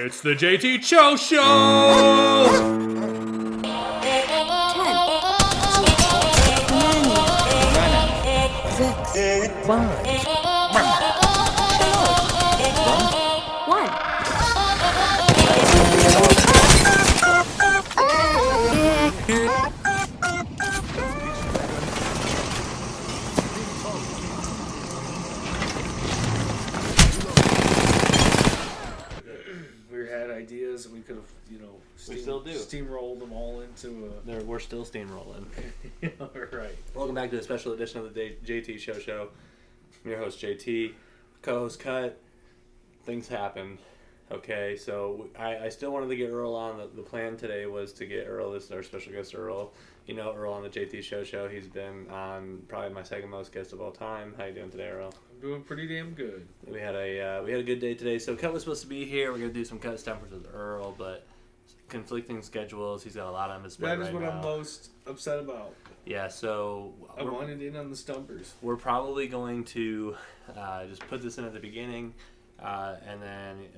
It's the JT Cho Show! 10, 9, 6, 5, We had ideas and we could have, We still do. steamrolled them all into We're still steamrolling. right. Welcome back to a special edition of the JT Show. I'm your host JT, co-host Cut. Things happened. Okay, so I still wanted to get Earl on. The plan today was to get Earl. This is our special guest, Earl. You know Earl on the JT Show. He's been on probably my second most guest of all time. How you doing today, Earl? I'm doing pretty damn good. We had a good day today. So Cut was supposed to be here. We're gonna do some Cut stumpers with Earl, but conflicting schedules. He's got a lot on his plate That is right what now. I'm most upset about. Yeah, so I wanted in on the stumpers. we're probably going to just put this in at the beginning, and then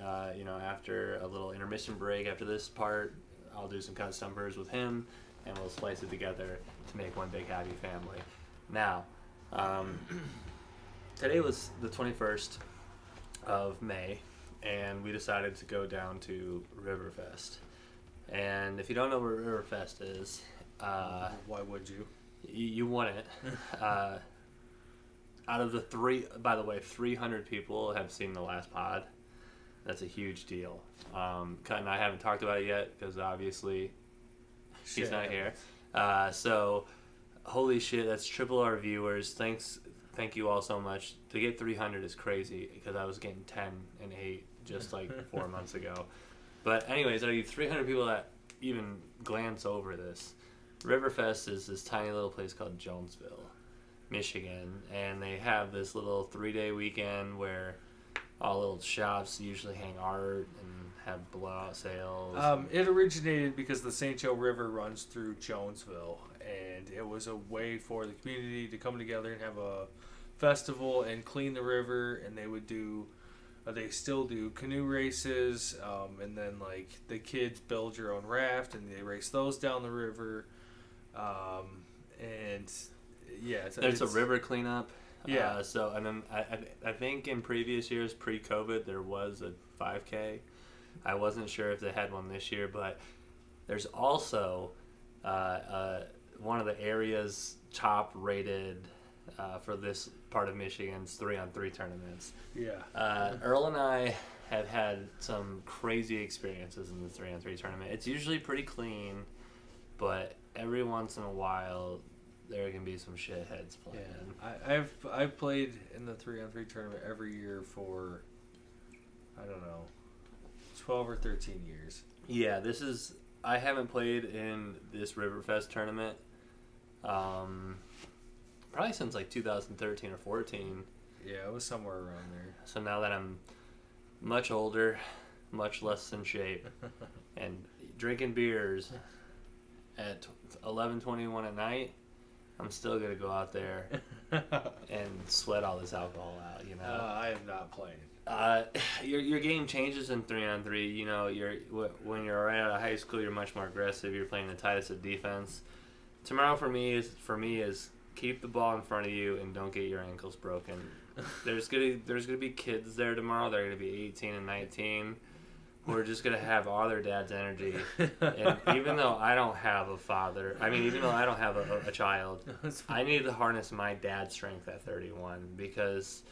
after a little intermission break after this part, I'll do some Cut stumpers with him, and we'll splice it together to make one big happy family. Now, today was the 21st of May, and we decided to go down to Riverfest. And if you don't know where Riverfest is, Why would you? you won it. Out of the 300 people have seen the last pod. That's a huge deal. Cut and I haven't talked about it yet because obviously he's not here. So, holy shit, that's triple our viewers. Thank you all so much. To get 300 is crazy because I was getting 10 and 8 just like 4 months ago. But anyways, out of 300 people that even glance over this, Riverfest is this tiny little place called Jonesville, Michigan, and they have this little 3-day weekend where all little shops usually hang art and have blowout sales. It originated because the St. Joe River runs through Jonesville, and it was a way for the community to come together and have a festival and clean the river, and they would do... They still do canoe races, and then like the kids build your own raft and they race those down the river, and yeah, There's a river cleanup. Yeah. And then I think in previous years, pre-COVID, there was a 5K. I wasn't sure if they had one this year, but there's also one of the area's top rated for this part of Michigan's 3-on-3 tournaments. Yeah. Earl and I have had some crazy experiences in the 3-on-3 tournament. It's usually pretty clean, but every once in a while there can be some shitheads playing. Yeah. I've played in the 3-on-3 tournament every year for, I don't know, 12 or 13 years. Yeah, I haven't played in this Riverfest tournament probably since like 2013 or 14. Yeah, it was somewhere around there. So now that I'm much older, much less in shape, and drinking beers at 11:21 at night, I'm still going to go out there and sweat all this alcohol out, I am not playing. Your game changes in 3-on-3. When you're right out of high school, you're much more aggressive. You're playing the tightest of defense. Tomorrow for me is keep the ball in front of you and don't get your ankles broken. There's gonna be kids there tomorrow. They're gonna be 18 and 19 who are just gonna have all their dad's energy. And even though I don't have a father, even though I don't have a child, I need to harness my dad's strength at 31 because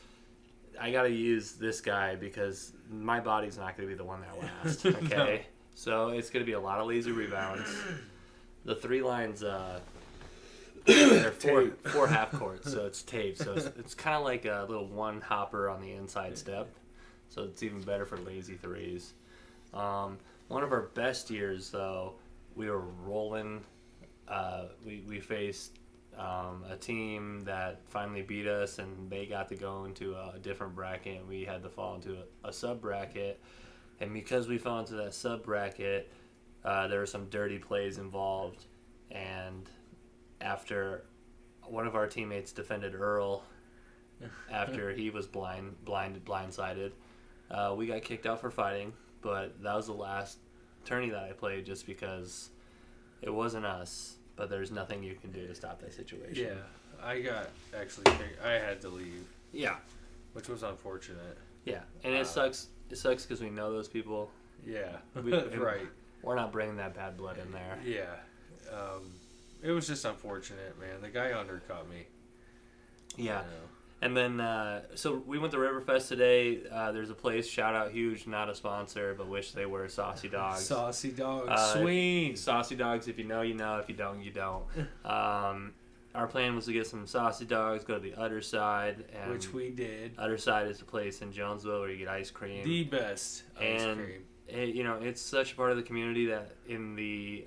I gotta use this guy because my body's not gonna be the one that lasts. Okay, no. So it's gonna be a lot of lazy rebounds. The 3 lines. They're four half courts, so it's taped. So it's kind of like a little one hopper on the inside step. So it's even better for lazy threes. One of our best years, though, we were rolling. We faced a team that finally beat us, and they got to go into a different bracket, and we had to fall into a sub-bracket. And because we fell into that sub-bracket, there were some dirty plays involved, and after one of our teammates defended Earl after he was blindsided, we got kicked out for fighting. but that was the last tourney that I played just because it wasn't us, but there's nothing you can do to stop that situation. Yeah, I had to leave. Yeah. Which was unfortunate. Yeah, and it sucks. It sucks because we know those people. Yeah, right. We're not bringing that bad blood in there. Yeah. It was just unfortunate, man. The guy undercut me. Yeah. And then, so we went to Riverfest today. There's a place, shout out huge, not a sponsor, but wish they were Saucy Dogs. Saucy Dogs, sweet. Saucy Dogs, if you know, you know. If you don't, you don't. Our plan was to get some Saucy Dogs, go to the Other Side. And which we did. Other Side is the place in Jonesville where you get ice cream. The best ice cream. It's such a part of the community that in the,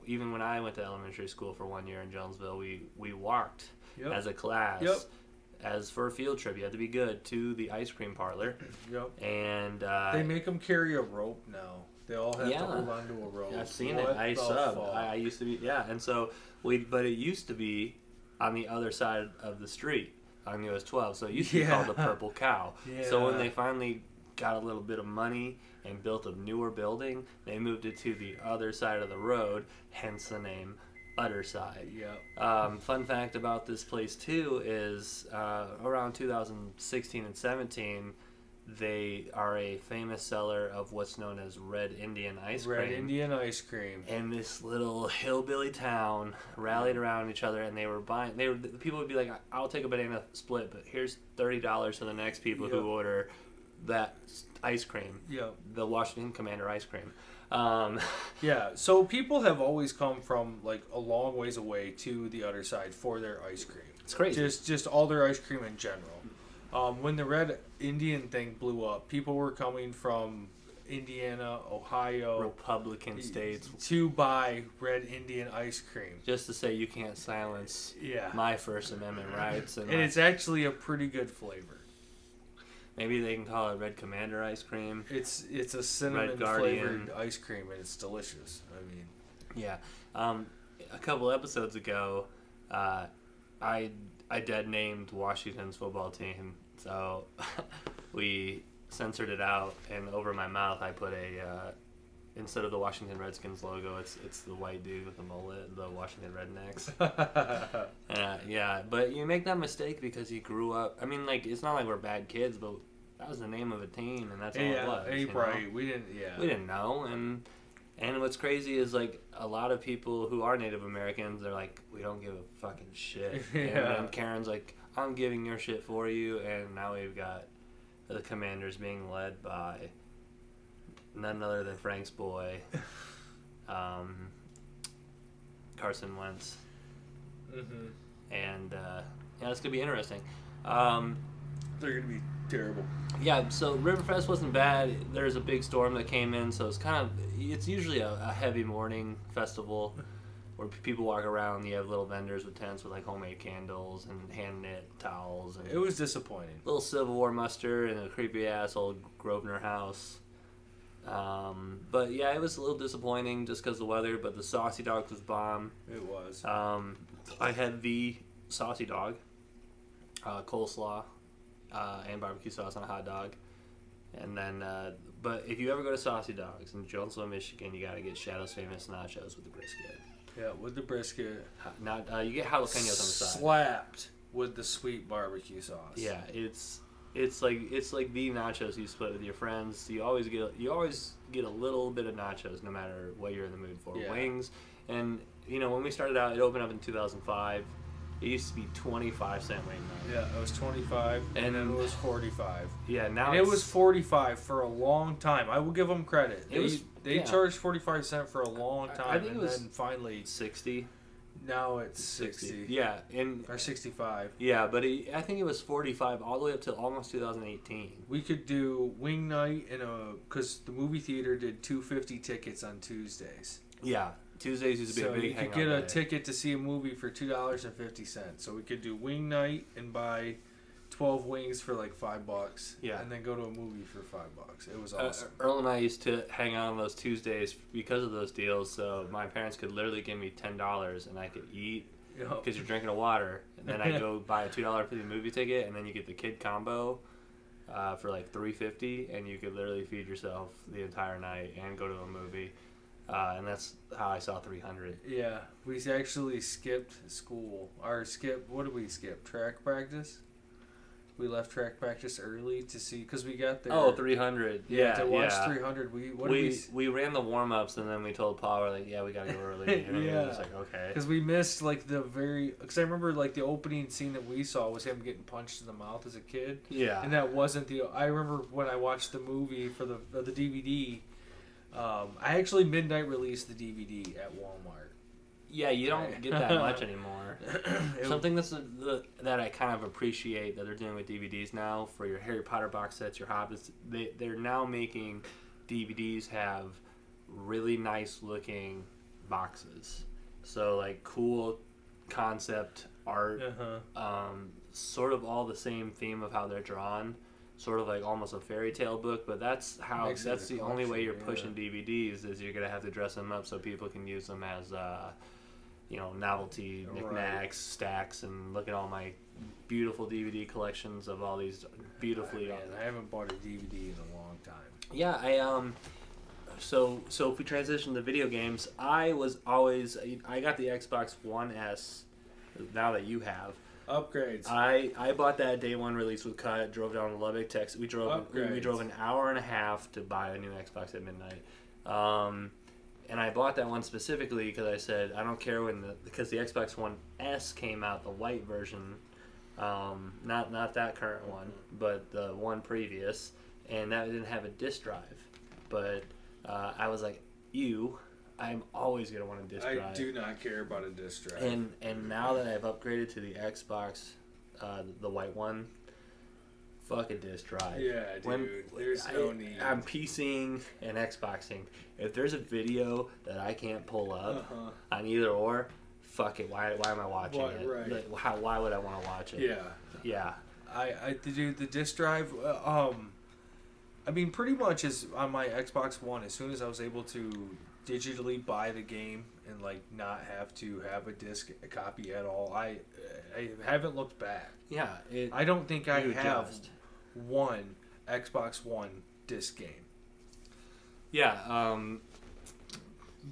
even when I went to elementary school for 1 year in Jonesville, we walked as a class. Yep. As for a field trip, you have to be good to the ice cream parlor. Yep. And they make them carry a rope now. They all have to hold onto a rope. I've seen it. I subbed. I used to be, and so but it used to be on the other side of the street on US 12. So it used to be called the Purple Cow. Yeah. So when they finally got a little bit of money and built a newer building, they moved it to the other side of the road, hence the name Other Side. Yeah. Fun fact about this place too is around 2016 and 17, they are a famous seller of what's known as Red Indian ice cream. Red Indian ice cream. And this little hillbilly town rallied around each other, and they were buying. The people would be like, "I'll take a banana split, but here's $30 to the next people who order that ice cream." Yep. The Washington Commander ice cream. Yeah, so people have always come from like a long ways away to the Other Side for their ice cream. It's crazy. Just all their ice cream in general. When the Red Indian thing blew up, people were coming from Indiana, Ohio, Republican states to buy Red Indian ice cream. Just to say you can't silence my First Amendment rights. And it's actually a pretty good flavor. Maybe they can call it Red Commander ice cream. It's a cinnamon flavored ice cream, and it's delicious. I mean, yeah. A couple episodes ago, I dead named Washington's football team, so we censored it out, and over my mouth I put instead of the Washington Redskins logo, it's the white dude with the mullet, the Washington Rednecks. Yeah, but you make that mistake because he grew up. I mean, like, it's not like we're bad kids, but that was the name of a team, and that's all it was. Right. We didn't know, and what's crazy is, like, a lot of people who are Native Americans, they're like, we don't give a fucking shit. And Karen's like, I'm giving your shit for you, and now we've got the Commanders being led by none other than Frank's boy, Carson Wentz. Mm-hmm. And, it's going to be interesting. They're going to be terrible. Yeah, so Riverfest wasn't bad. There's a big storm that came in, so it's usually a heavy morning festival where people walk around. You have little vendors with tents with like homemade candles and hand knit towels. And it was disappointing. Little Civil War muster in a creepy ass old Grosvenor house. But yeah, it was a little disappointing just because of the weather. But the Saucy Dog was bomb. It was. I had the Saucy Dog, coleslaw, and barbecue sauce on a hot dog. And then, but if you ever go to Saucy Dogs in Jonesville, Michigan, you got to get Shadow's Famous nachos with the brisket. Yeah, with the brisket. You get jalapenos on the side. Slapped with the sweet barbecue sauce. Yeah, it's like the nachos you split with your friends. You always get a little bit of nachos no matter what you're in the mood for. Yeah. Wings, and when we started out, it opened up in 2005. It used to be 25-cent wing night. Yeah, it was 25, and then it was 45. Yeah, now it was 45 for a long time. I will give them credit. They charged 45 cents for a long time, I think it was then finally 60. Now it's 60. Yeah, or 65. Yeah, but I think it was 45 all the way up to almost 2018. We could do wing night because the movie theater did $2.50 tickets on Tuesdays. Yeah. Tuesdays used to be a big hangout. So you could get a ticket to see a movie for $2.50. So we could do wing night and buy 12 wings for like $5. Yeah. And then go to a movie for $5. It was awesome. Earl and I used to hang out on those Tuesdays because of those deals. So my parents could literally give me $10 and I could eat because you're drinking water. And then I go buy a $2.50 movie ticket, and then you get the kid combo. for like $3.50, and you could literally feed yourself the entire night and go to a movie. And that's how I saw 300. Yeah, we actually skipped school. What did we skip? Track practice? We left track practice early to see, because we got there. Oh, 300. Yeah, to watch 300. We ran the warm-ups, and then we told Paul, we're like, yeah, we got to go early. And he was like, okay. Because we missed, like, because I remember, like, the opening scene that we saw was him getting punched in the mouth as a kid. Yeah. And that wasn't I remember when I watched the movie for the DVD, I actually midnight released the DVD at Walmart. Yeah, you don't get that much anymore. Something that I kind of appreciate that they're doing with DVDs now for your Harry Potter box sets, your Hobbits, they're now making DVDs have really nice looking boxes. So like cool concept art, sort of all the same theme of how they're drawn. Sort of like almost a fairy tale book, but that's the only way you're pushing DVDs is you're gonna have to dress them up so people can use them as novelty knickknacks, stacks, and look at all my beautiful DVD collections of all these beautifully. I haven't bought a DVD in a long time. Yeah, So if we transition to video games, I got the Xbox One S. Now that you have. Upgrades. I bought that day one release with Cut. Drove down to Lubbock, Texas. We drove an hour and a half to buy a new Xbox at midnight. And I bought that one specifically because I said I don't care because the Xbox One S came out, the white version, not that current one, but the one previous, and that didn't have a disc drive. But I was like, I'm always going to want a disc drive. I do not care about a disc drive. And now that I've upgraded to the Xbox, the white one, fuck a disc drive. Yeah, dude. There's no need. I'm PCing and Xboxing. If there's a video that I can't pull up on either or, fuck it. Why am I watching it? Right. Like, why would I want to watch it? Yeah. Yeah. The disc drive, I mean, pretty much is on my Xbox One, as soon as I was able to digitally buy the game and like not have to have a disc copy at all, I haven't looked back. Yeah. I don't think I have one Xbox One disc game. Yeah.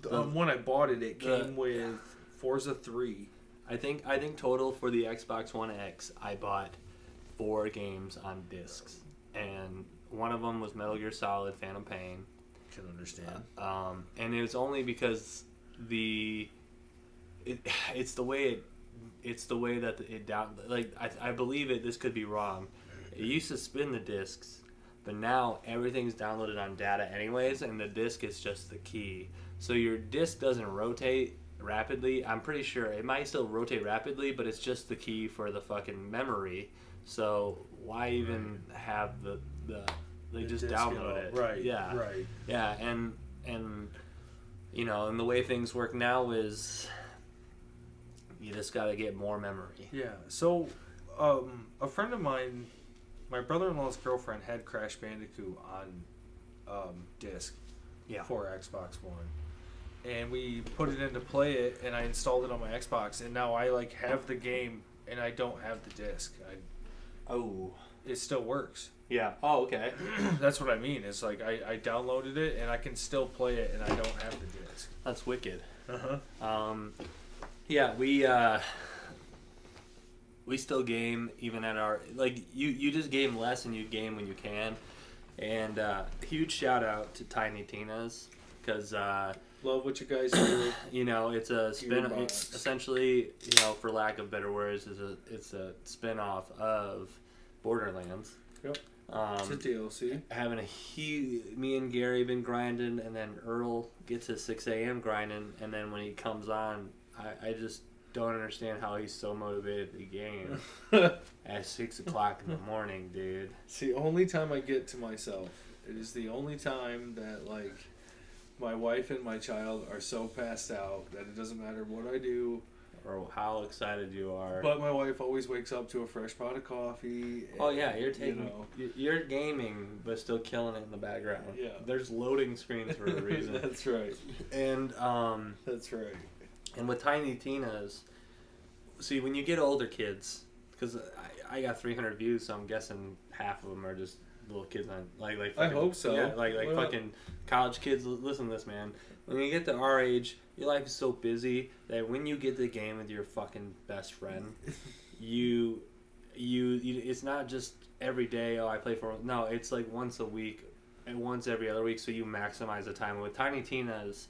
When I bought it, it came with Forza 3. I think total for the Xbox One X, I bought 4 games on discs, and one of them was Metal Gear Solid: Phantom Pain. Can understand. And it was only because it's the way that it down. Like I believe it. This could be wrong. It used to spin the discs, but now everything's downloaded on data anyways, and the disc is just the key. So your disc doesn't rotate rapidly. I'm pretty sure it might still rotate rapidly, but it's just the key for the fucking memory. So why even have the just download it? Right. Yeah. Right. Yeah, and and the way things work now is you just got to get more memory. Yeah. So, a friend of mine, my brother-in-law's girlfriend, had Crash Bandicoot on disc for Xbox One. And we put it in to play it, and I installed it on my Xbox, and now I like have the game, and I don't have the disc. It still works. Yeah. Oh, okay. That's what I mean. It's like I downloaded it, and I can still play it, and I don't have the disc. That's wicked. Yeah, we still game even at our you just game less and you game when you can, and huge shout out to Tiny Tina's because love what you guys do. It's a spin. It's essentially, for lack of better words, it's a spin-off of Borderlands. Yep. It's a DLC. Having me and Gary been grinding, and then Earl gets his 6 a.m. grinding, and then when he comes on, I just don't understand how he's so motivated to game at 6 o'clock in the morning, dude. It's the only time I get to myself. It is the only time that my wife and my child are so passed out that it doesn't matter what I do or how excited you are. But my wife always wakes up to a fresh pot of coffee. Oh yeah, you're gaming, but still killing it in the background. Yeah, there's loading screens for a reason. That's right. And that's right. And with Tiny Tina's, see when you get older kids, because I got 300 views, so I'm guessing half of them are just little kids on like I fucking, hope so. Yeah, like fucking college kids. Listen to this, man. When you get to our age, your life is so busy that when you get to the game with your fucking best friend, you it's not just every day. Oh, I play for. No, it's like once a week and once every other week. So you maximize the time. With Tiny Tina's,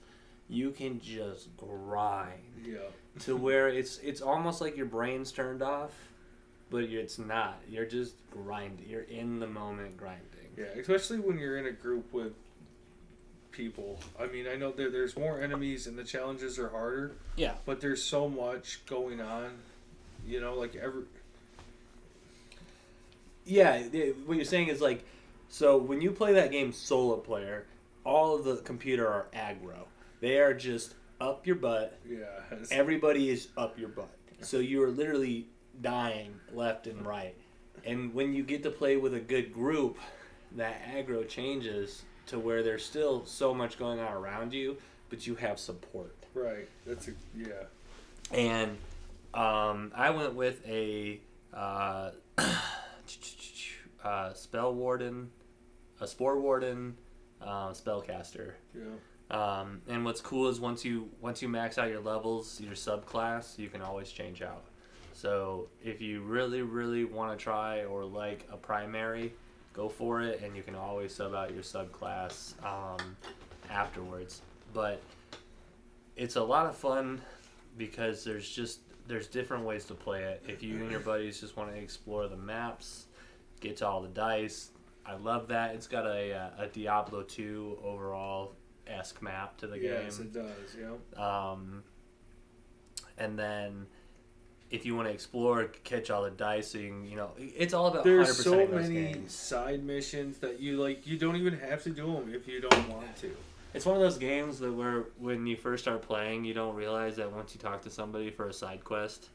you can just grind. Yeah. To where it's almost like your brain's turned off, but it's not. You're just grinding. You're in the moment grinding. Yeah, especially when you're in a group with people. I mean, I know there's more enemies and the challenges are harder. Yeah. But there's so much going on. You know, like every. Yeah, what you're saying is like, so when you play that game solo player, all of the computer are aggro. They are just up your butt. Yeah. Everybody is up your butt. So you're literally dying left and right. And when you get to play with a good group, that aggro changes to where there's still so much going on around you, but you have support. Right. Yeah. And I went with a spell warden, a spore warden, spellcaster. Yeah. And what's cool is once you max out your levels, your subclass, you can always change out. So if you really, really want to try or like a primary, go for it, and you can always sub out your subclass afterwards. But it's a lot of fun because there's different ways to play it. If you and your buddies just want to explore the maps, get to all the dice, I love that. It's got a Diablo 2 overall-esque map to the game. Yes, it does, yeah. And then if you want to explore, catch all the dice, so you can, it's all about There's 100% so of those many games. side missions that you don't even have to do them if you don't want to. It's one of those games that where when you first start playing, you don't realize that once you talk to somebody for a side quest,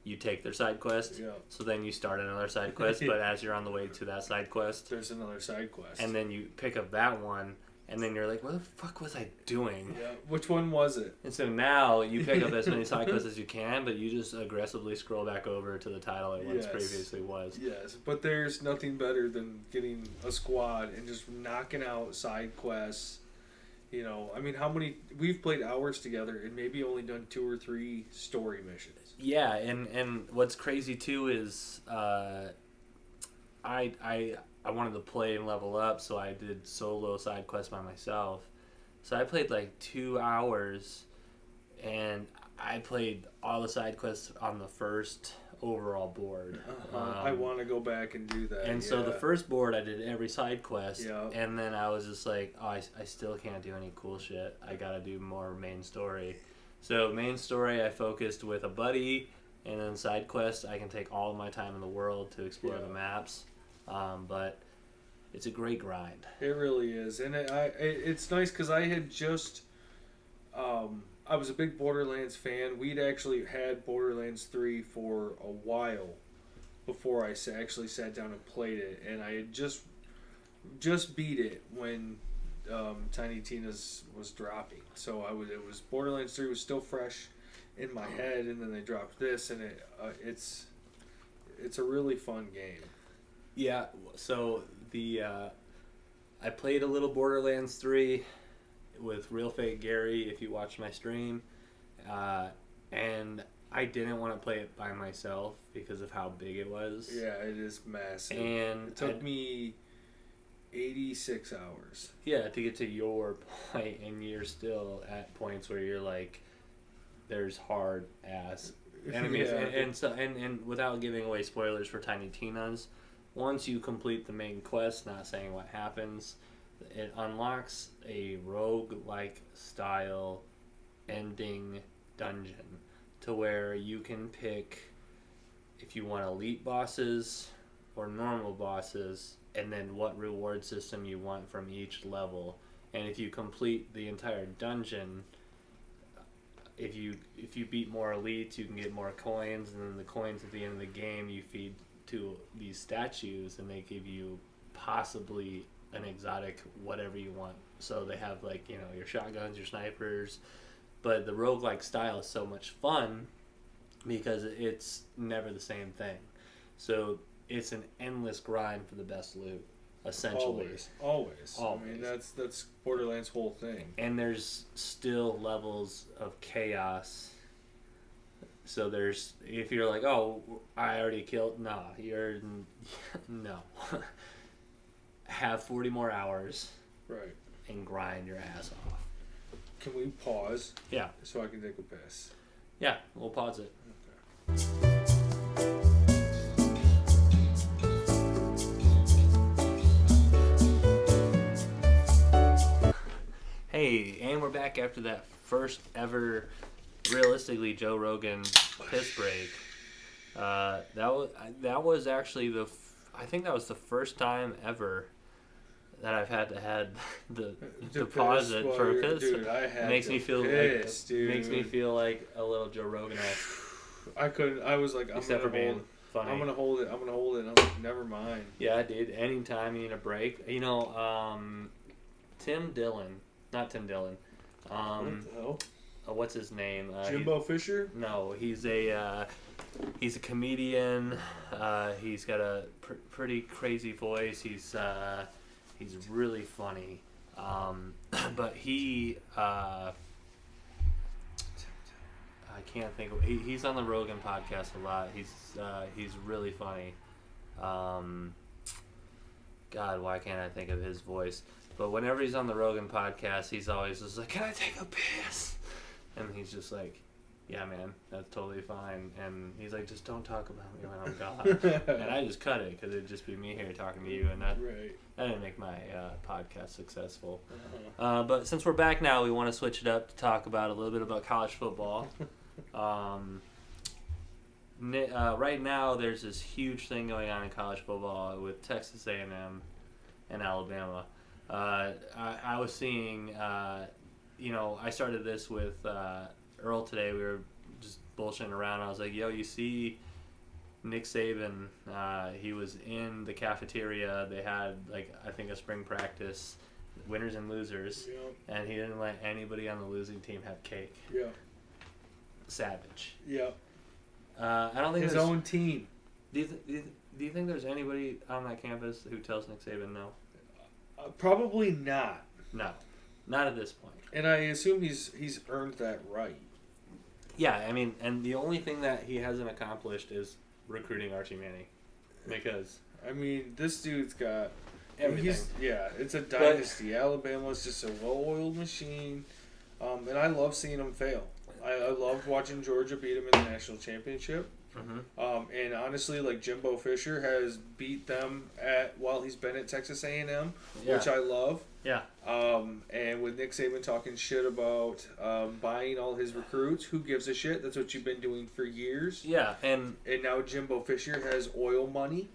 you take their side quest. Yeah. So then you start another side quest, but as you're on the way to that side quest, There's another side quest. and then you pick up that one, and then you're like, what the fuck was I doing? Yeah. Which one was it? And so now you pick up as many side quests as you can, but you just aggressively scroll back over to the title it once Yes. previously was. Yes, but there's nothing better than getting a squad and just knocking out side quests. I mean, we've played hours together and maybe only done 2 or 3 story missions. Yeah, and what's crazy too is I wanted to play and level up, so I did solo side quests by myself. So I played like 2 hours, and I played all the side quests on the first overall board. I want to go back and do that. And so the first board, I did every side quest, Yeah. and then I was just like, oh, I still can't do any cool shit. I gotta do more main story. So main story, I focused with a buddy, and then side quest, I can take all of my time in the world to explore the maps. But it's a great grind. It really is, and it's nice because I had just, I was a big Borderlands fan. We'd actually had Borderlands 3 for a while before I actually sat down and played it, and I had just beat it when Tiny Tina's was dropping. So it was Borderlands 3 was still fresh in my head, and then they dropped this, and it's a really fun game. Yeah. So I played a little Borderlands 3 with Real Fake Gary, if you watch my stream, and I didn't want to play it by myself because of how big it was. Yeah, it is massive. And it took me 86 hours. Yeah, to get to your point, and you're still at points where you're like, there's hard ass enemies, Yeah. and without giving away spoilers for Tiny Tina's, once you complete the main quest, not saying what happens, it unlocks a rogue-like style ending dungeon to where you can pick if you want elite bosses or normal bosses, and then what reward system you want from each level. And if you complete the entire dungeon, if you beat more elites, you can get more coins, and then the coins at the end of the game you feed to these statues, and they give you possibly an exotic whatever you want. So they have your shotguns, your snipers, but the roguelike style is so much fun because it's never the same thing. So it's an endless grind for the best loot. essentially. Always. I mean, that's Borderlands' whole thing. And there's still levels of chaos. So there's, if you're like, oh, I already killed, no. Have 40 more hours. Right. And grind your ass off. Can we pause? Yeah. So I can take a piss. Yeah, we'll pause it. Okay. Hey, and we're back after that first ever, realistically, Joe Rogan piss break. That was actually I think that was the first time ever that I've had to had the deposit for a piss. Dude, I had makes me feel piss, dude. Makes me feel like a little Joe Rogan. I couldn't. I was like, I'm gonna hold it. I'm like, never mind. Yeah, dude. Anytime you need a break, Tim Dillon, not Tim Dillon. What the hell? What's his name? Jimbo Fisher? No, he's a comedian. He's got a pretty crazy voice. He's really funny. But he I can't think of, he's on the Rogan podcast a lot. He's really funny. God, why can't I think of his voice? But whenever he's on the Rogan podcast, he's always just like, "Can I take a piss?" And he's just like, "Yeah, man, that's totally fine." And he's like, "Just don't talk about me when I'm gone." And I just cut it because it'd just be me here talking to you, and that didn't make my podcast successful. But since we're back now, we want to switch it up to talk about a little bit about college football. Right now, there's this huge thing going on in college football with Texas A&M and Alabama. I was seeing, I started this with Earl today. We were just bullshitting around. I was like, yo, you see Nick Saban, he was in the cafeteria. They had, I think a spring practice, winners and losers, and he didn't let anybody on the losing team have cake. Yeah. Savage. Yeah. I don't think his own team. Do you think there's anybody on that campus who tells Nick Saban no? Probably not. No, not at this point. And I assume he's earned that right. Yeah, I mean, and the only thing that he hasn't accomplished is recruiting Archie Manning, because I mean, this dude's got everything. It's a dynasty. Alabama's just a well-oiled machine, and I love seeing them fail. I loved watching Georgia beat him in the national championship. Mm-hmm. And honestly, Jimbo Fisher has beat them while he's been at Texas A&M, which I love. Yeah. And with Nick Saban talking shit about buying all his recruits, who gives a shit? That's what you've been doing for years. Yeah, and now Jimbo Fisher has oil money.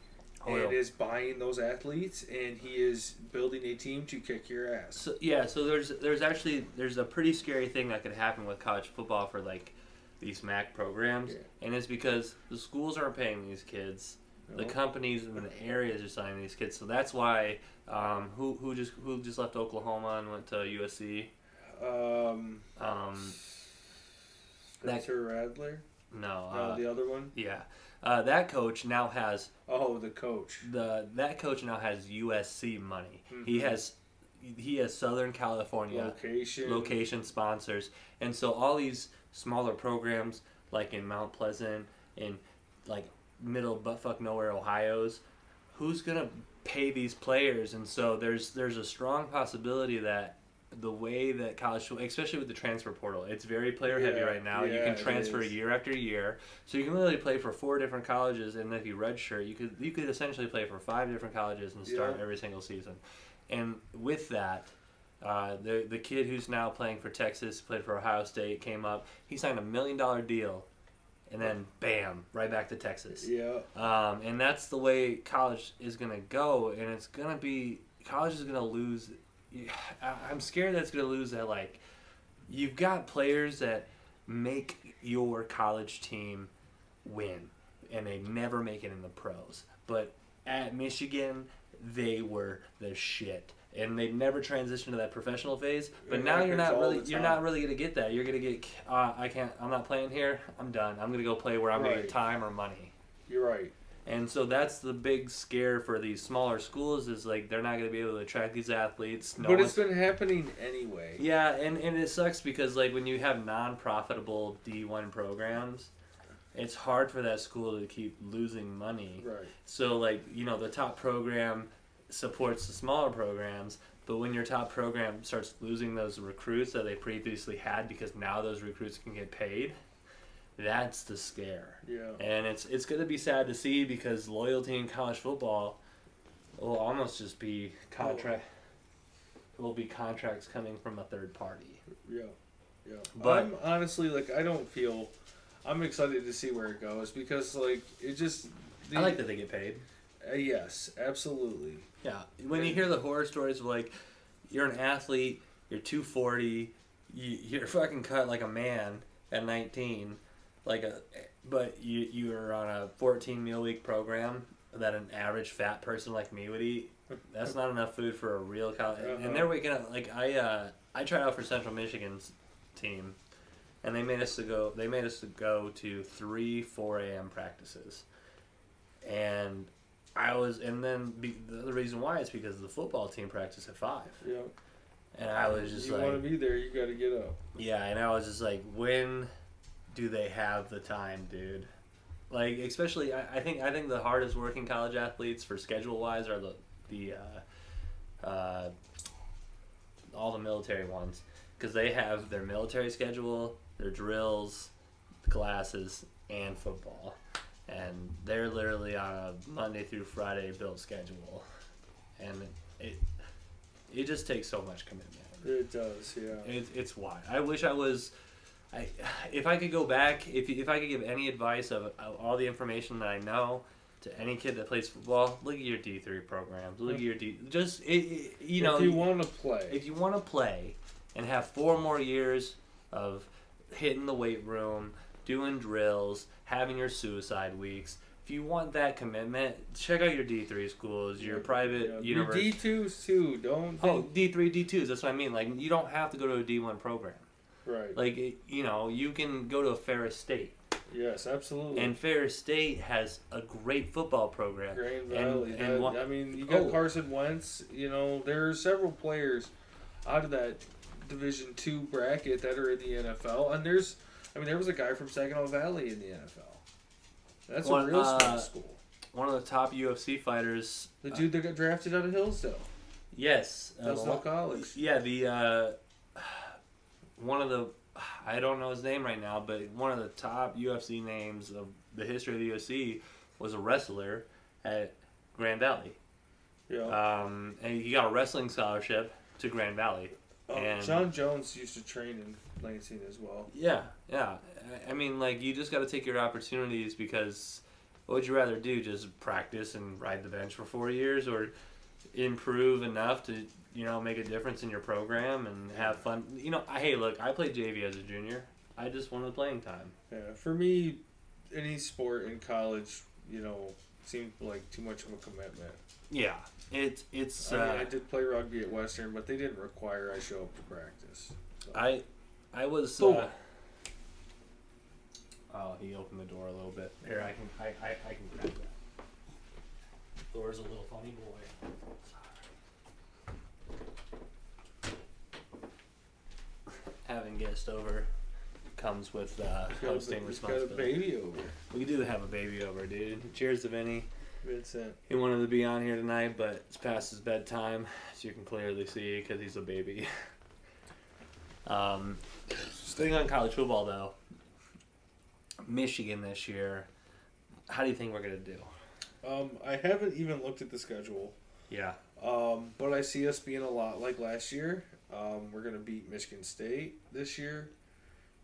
And is buying those athletes, and he is building a team to kick your ass. So there's a pretty scary thing that could happen with college football for these MAC programs, and it's because the schools aren't paying these kids, the companies in the areas are signing these kids. So that's why who just left Oklahoma and went to USC. Spencer Radler. No, the other one. Yeah. That coach now has... Oh, the coach. That coach now has USC money. Mm-hmm. He has Southern California location sponsors. And so all these smaller programs, like in Mount Pleasant, in middle buttfuck nowhere Ohio's, who's going to pay these players? And so there's a strong possibility that the way that college, especially with the transfer portal, it's very player heavy right now. You can transfer year after year, so you can literally play for 4 different colleges, and if you redshirt, you could essentially play for 5 different colleges and start every single season. And with that, the kid who's now playing for Texas, played for Ohio State, came up. He signed a $1 million deal, and then bam, right back to Texas. Yeah. And that's the way college is gonna go, and it's gonna be college is gonna lose. I'm scared that it's going to lose that, you've got players that make your college team win, and they never make it in the pros. But at Michigan, they were the shit, and they never transitioned to that professional phase. But now you're not really going to get that. You're going to get, I'm not playing here, I'm done. I'm going to go play where I'm going to get time or money. You're right. And so that's the big scare for these smaller schools is like they're not going to be able to attract these athletes. But it's been happening anyway. Yeah, and it sucks because like when you have non-profitable D1 programs, it's hard for that school to keep losing money. Right. So like, you know, the top program supports the smaller programs, but when your top program starts losing those recruits that they previously had because now those recruits can get paid, that's the scare. Yeah. And it's going to be sad to see because loyalty in college football will almost just be will be contracts coming from a third party. Yeah. Yeah. But I'm honestly I'm excited to see where it goes because like it just I like that they get paid. Yes, absolutely. Yeah. When you hear the horror stories of like you're an athlete, you're 240, you're fucking cut like a man at 19. But you're on a 14-meal-week program that an average fat person like me would eat. That's not enough food for a real college. And they're waking up like I tried out for Central Michigan's team, and they made us to go to 4 a.m. practices, and the reason why is because the football team practiced at 5. Yeah. And I was just you want to be there, you got to get up. Yeah, and I was just like, when do they have the time, dude? Like, especially, I think the hardest working college athletes for schedule wise are all the military ones, because they have their military schedule, their drills, classes, and football, and they're literally on a Monday through Friday built schedule, and it just takes so much commitment. It does, yeah. It's wild. I wish I was. If I could go back, if I could give any advice of all the information that I know to any kid that plays football, look at your D3 programs. Look at your if you want to play. If you want to play and have 4 more years of hitting the weight room, doing drills, having your suicide weeks. If you want that commitment, check out your D3 schools, your private university. Your D2s too, don't. D3, D2s. That's what I mean. Like, you don't have to go to a D1 program. Right. Like, you can go to a Ferris State. Yes, absolutely. And Ferris State has a great football program. Grand Valley. You got Carson Wentz. There are several players out of that Division II bracket that are in the NFL. And there was a guy from Saginaw Valley in the NFL. That's a real small school. One of the top UFC fighters. The dude that got drafted out of Hillsdale. Yes. Hillsdale College. Yeah, one of the, I don't know his name right now, but one of the top UFC names of the history of the UFC was a wrestler at Grand Valley. Yeah. And he got a wrestling scholarship to Grand Valley. And John Jones used to train in Lansing as well. Yeah. I mean, like, you just got to take your opportunities because what would you rather do? Just practice and ride the bench for 4 years, or improve enough to make a difference in your program and have fun. Hey, look, I played JV as a junior. I just wanted playing time. Yeah, for me, any sport in college, seemed like too much of a commitment. Yeah, it's. I did play rugby at Western, but they didn't require I show up to practice. So. I was. He opened the door a little bit. Here, I can grab that. Door's a little funny boy. Having guests over comes with hosting responsibility. Got a baby over. We do have a baby over, dude. Cheers to Vinny. Vincent. He wanted to be on here tonight, but it's past his bedtime, as you can clearly see, because he's a baby. Staying on college football, though, Michigan this year, how do you think we're going to do? I haven't even looked at the schedule. Yeah. But I see us being a lot like last year. We're going to beat Michigan State this year.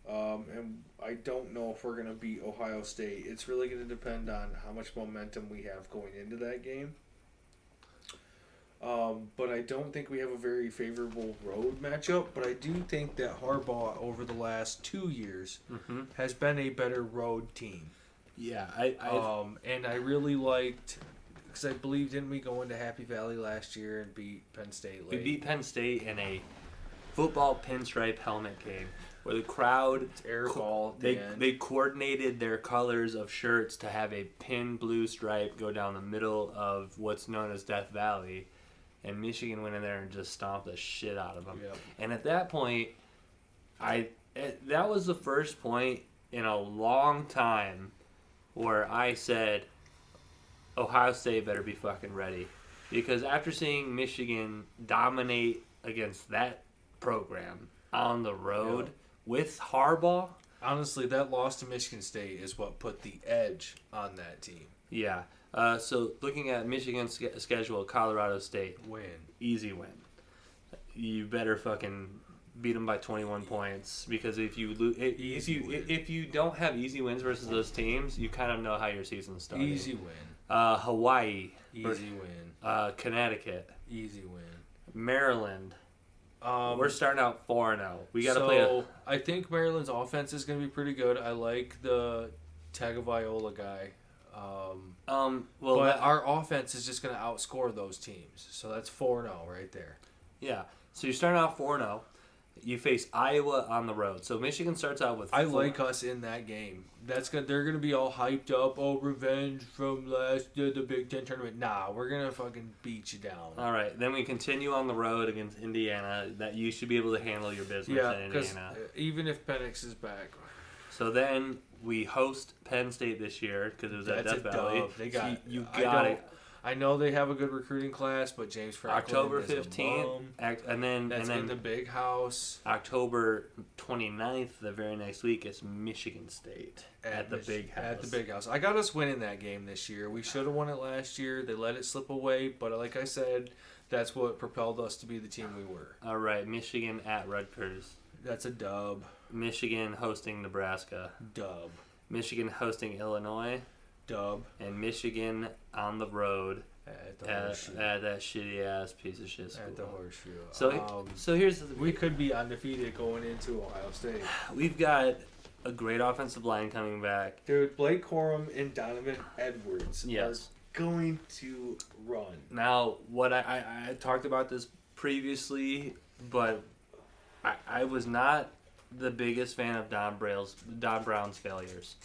And I don't know if we're going to beat Ohio State. It's really going to depend on how much momentum we have going into that game. But I don't think we have a very favorable road matchup. But I do think that Harbaugh, over the last 2 years, has been a better road team. Yeah. And I really liked... Because I believe, didn't we go into Happy Valley last year and beat Penn State late? We beat Penn State in a football pinstripe helmet game. where the crowd It's Eric Hall. At the they end. they coordinated their colors of shirts to have a pin blue stripe go down the middle of what's known as Death Valley, and Michigan went in there and just stomped the shit out of them. Yep. And at that point, that was the first point in a long time where I said, Ohio State better be fucking ready. Because after seeing Michigan dominate against that program on the road with Harbaugh. Honestly, that loss to Michigan State is what put the edge on that team. Yeah. So looking at Michigan's schedule, Colorado State. Win. Easy win. You better fucking beat them by 21 points, because if you if you don't have easy wins versus those teams, you kind of know how your season's starting. Easy win. Hawaii. Easy win. Connecticut. Easy win. Maryland. We're starting out 4-0. We got to play. So I think Maryland's offense is going to be pretty good. I like the Tagovailoa guy. But our offense is just going to outscore those teams. So that's 4-0 right there. Yeah. So you're starting out 4-0. You face Iowa on the road. So Michigan starts out with. I like us in that game. They're gonna be all hyped up. Oh, revenge from the Big Ten tournament. Nah, we're gonna fucking beat you down. All right. Then we continue on the road against Indiana. That you should be able to handle your business in Indiana. Even if Penix is back. So then we host Penn State this year because it was at Death Valley. They got so you got it. I know they have a good recruiting class, but James Franklin October is a 15th, bum. and then in the big house. October 29th, the very next week, it's Michigan State at the big house. At the big house. I got us winning that game this year. We should have won it last year. They let it slip away, but like I said, that's what propelled us to be the team we were. All right, Michigan at Rutgers. That's a dub. Michigan hosting Nebraska. Dub. Michigan hosting Illinois. Dub. And Michigan on the road at that shitty ass piece of shit school. At the Horseshoe. So here's the we could be undefeated going into Ohio State. We've got a great offensive line coming back. Dude, Blake Corum and Donovan Edwards are going to run. Now, what I talked about this previously, but I was not the biggest fan of Don Brown's failures.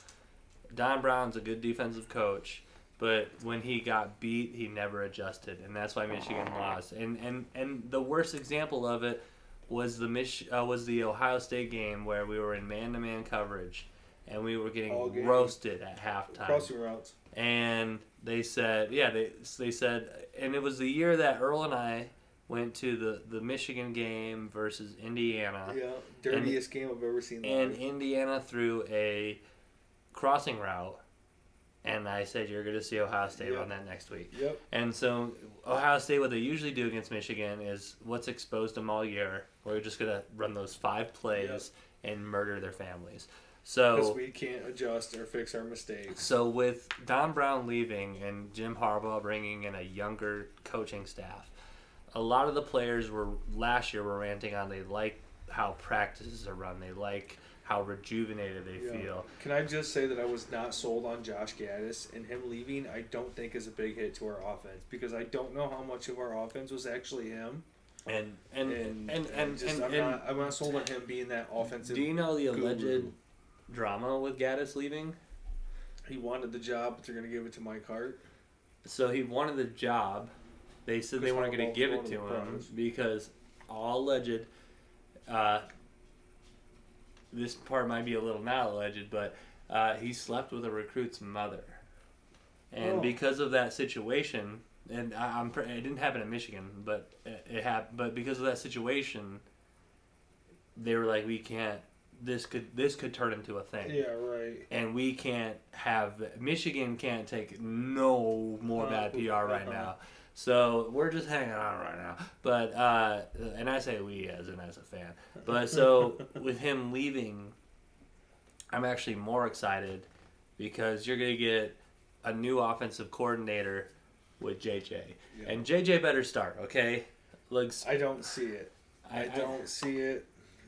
Don Brown's a good defensive coach, but when he got beat, he never adjusted, and that's why Michigan lost. And the worst example of it was the Ohio State game where we were in man-to-man coverage, and we were getting roasted at halftime. Crossing routes. And they said, they said, and it was the year that Earl and I went to the Michigan game versus Indiana. Yeah, dirtiest game I've ever seen. And Indiana threw a crossing route, and I said, you're going to see Ohio State run that next week. Yep. And so Ohio State, what they usually do against Michigan is what's exposed them all year. We're just going to run those 5 plays and murder their families. So because we can't adjust or fix our mistakes. So with Don Brown leaving and Jim Harbaugh bringing in a younger coaching staff, a lot of the players last year were ranting on they like how practices are run. They like how rejuvenated they feel. Can I just say that I was not sold on Josh Gaddis, and him leaving I don't think is a big hit to our offense, because I don't know how much of our offense was actually him. I'm not sold on him being that offensive. Do you know the alleged drama with Gaddis leaving? He wanted the job, but they're going to give it to Mike Hart. So he wanted the job. They said they weren't going to give it to him because all alleged. This part might be a little not alleged, but he slept with a recruit's mother, and because of that situation, and it didn't happen in Michigan, but it happened. But because of that situation, they were like, we can't. This could turn into a thing. Yeah, right. And we can't have Michigan can't take no more bad PR right now. So we're just hanging on right now. But and I say we as a fan. But so with him leaving, I'm actually more excited because you're gonna get a new offensive coordinator with JJ. Yeah. And JJ better start, okay? I don't see it. I don't see it.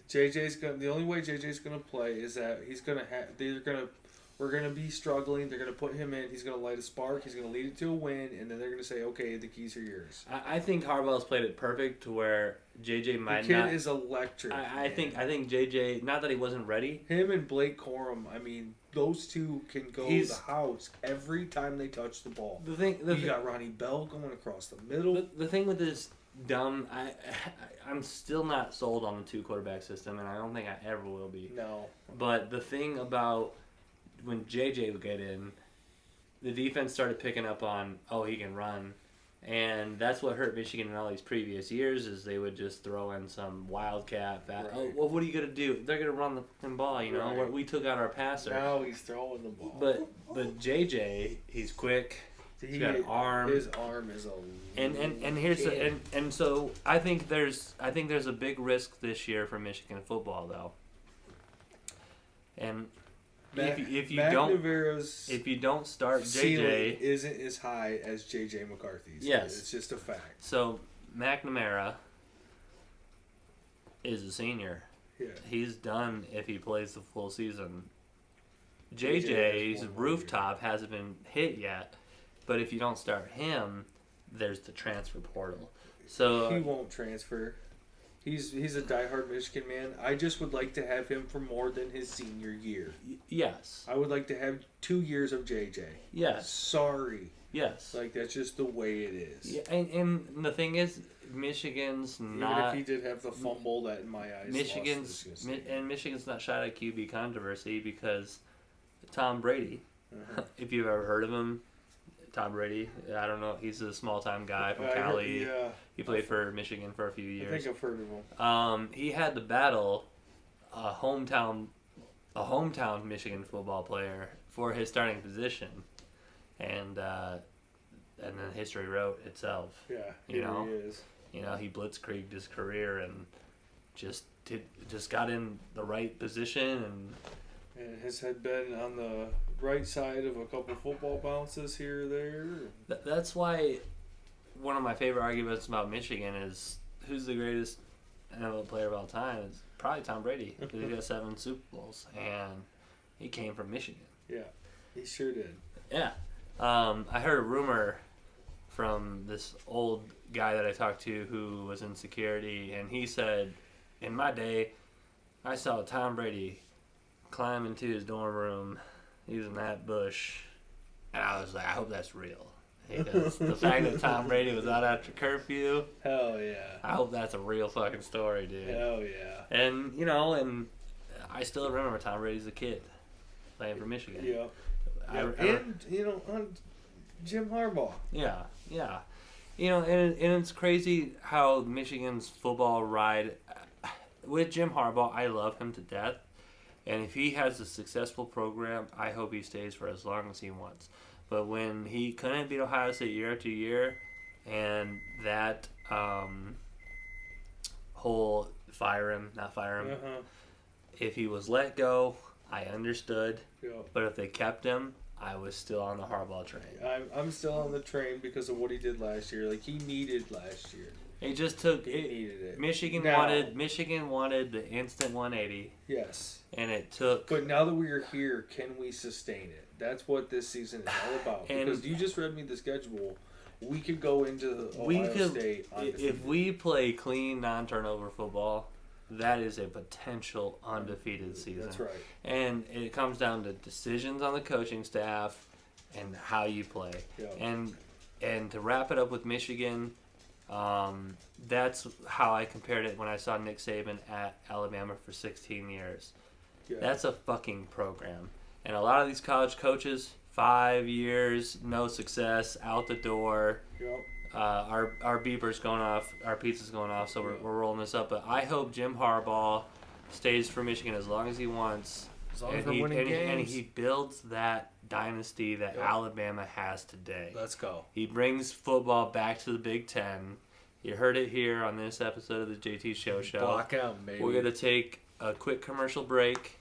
The only way JJ's gonna play is that they're gonna we're going to be struggling. They're going to put him in. He's going to light a spark. He's going to lead it to a win. And then they're going to say, okay, the keys are yours. I think Harbaugh's played it perfect to where JJ might not. The not. kid is electric. I think JJ, not that he wasn't ready. Him and Blake Corum, I mean, those two can go to the house every time they touch the ball. You got Ronnie Bell going across the middle. The thing with this dumb, I'm still not sold on the 2-quarterback system, and I don't think I ever will be. No. But the thing about when JJ would get in, the defense started picking up on, he can run. And that's what hurt Michigan in all these previous years is they would just throw in some wildcat. Right. Well, what are you going to do? They're going to run the fucking ball, you know? Right. We took out our passer. Now he's throwing the ball. But JJ, he's quick. He's got an arm. His arm is a and here's and so I think there's a big risk this year for Michigan football though. And if you don't start JJ, isn't as high as JJ McCarthy's. Yes, it's just a fact. So McNamara is a senior. Yeah, he's done if he plays the full season. JJ's rooftop hasn't been hit yet, but if you don't start him, there's the transfer portal. So he won't transfer. He's a diehard Michigan man. I just would like to have him for more than his senior year. Yes. I would like to have 2 years of JJ. Yes. Sorry. Yes. Like, that's just the way it is. Yeah, and the thing is, Michigan's not... Even if he did have the fumble that, in my eyes, Michigan's not shot at QB controversy because Tom Brady, if you've ever heard of him, Tom Brady, I don't know, he's a small-time guy from Cali. He played for Michigan for a few years. I think I've heard of him. He had to battle a hometown Michigan football player for his starting position, and then history wrote itself. Yeah, he is. He blitzkrieged his career and just got in the right position and his had been on the right side of a couple football bounces here or there. That's why one of my favorite arguments about Michigan is who's the greatest NFL player of all time. It's probably Tom Brady. Because he got 7 Super Bowls, and he came from Michigan. Yeah, he sure did. Yeah. I heard a rumor from this old guy that I talked to who was in security, and he said, in my day, I saw Tom Brady climb into his dorm room using that bush, and I was like, I hope that's real. Because the fact that Tom Brady was out after curfew, hell yeah, I hope that's a real fucking story, dude. Hell yeah. And and I still remember Tom Brady's a kid playing for Michigan. Yeah. And on Jim Harbaugh. Yeah. And it's crazy how Michigan's football ride with Jim Harbaugh. I love him to death. And if he has a successful program, I hope he stays for as long as he wants. But when he couldn't beat Ohio State year after year, and that whole not fire him, if he was let go, I understood. Yeah. But if they kept him, I was still on the Harbaugh train. I'm still on the train because of what he did last year. Like, he needed last year. It just took. He needed it. Michigan wanted the instant 180. Yes. And it took. But now that we are here, can we sustain it? That's what this season is all about. Because you just read me the schedule. We could go into Ohio State undefeated. If we play clean, non-turnover football, that is a potential undefeated season. That's right. And it comes down to decisions on the coaching staff and how you play. Yeah. And to wrap it up with Michigan, that's how I compared it when I saw Nick Saban at Alabama for 16 years. Yeah. That's a fucking program. And a lot of these college coaches, 5 years, no success, out the door. Yep. Our beeper's going off, our pizza's going off, so we're rolling this up. But I hope Jim Harbaugh stays for Michigan as long as he wants. As long as we're winning games. And he builds that dynasty that Alabama has today. Let's go. He brings football back to the Big Ten. You heard it here on this episode of the JT Show. Block out, baby. We're going to take a quick commercial break.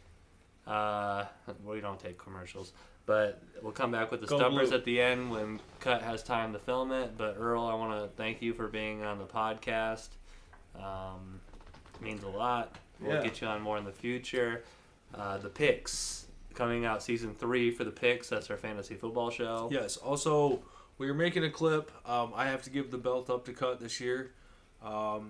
We don't take commercials. But we'll come back with the stumpers at the end when Cut has time to film it. But Earl, I want to thank you for being on the podcast. It means a lot. We'll get you on more in the future. The picks coming out season 3 for the picks. That's our fantasy football show. Yes. Also, we are making a clip. I have to give the belt up to cut this year.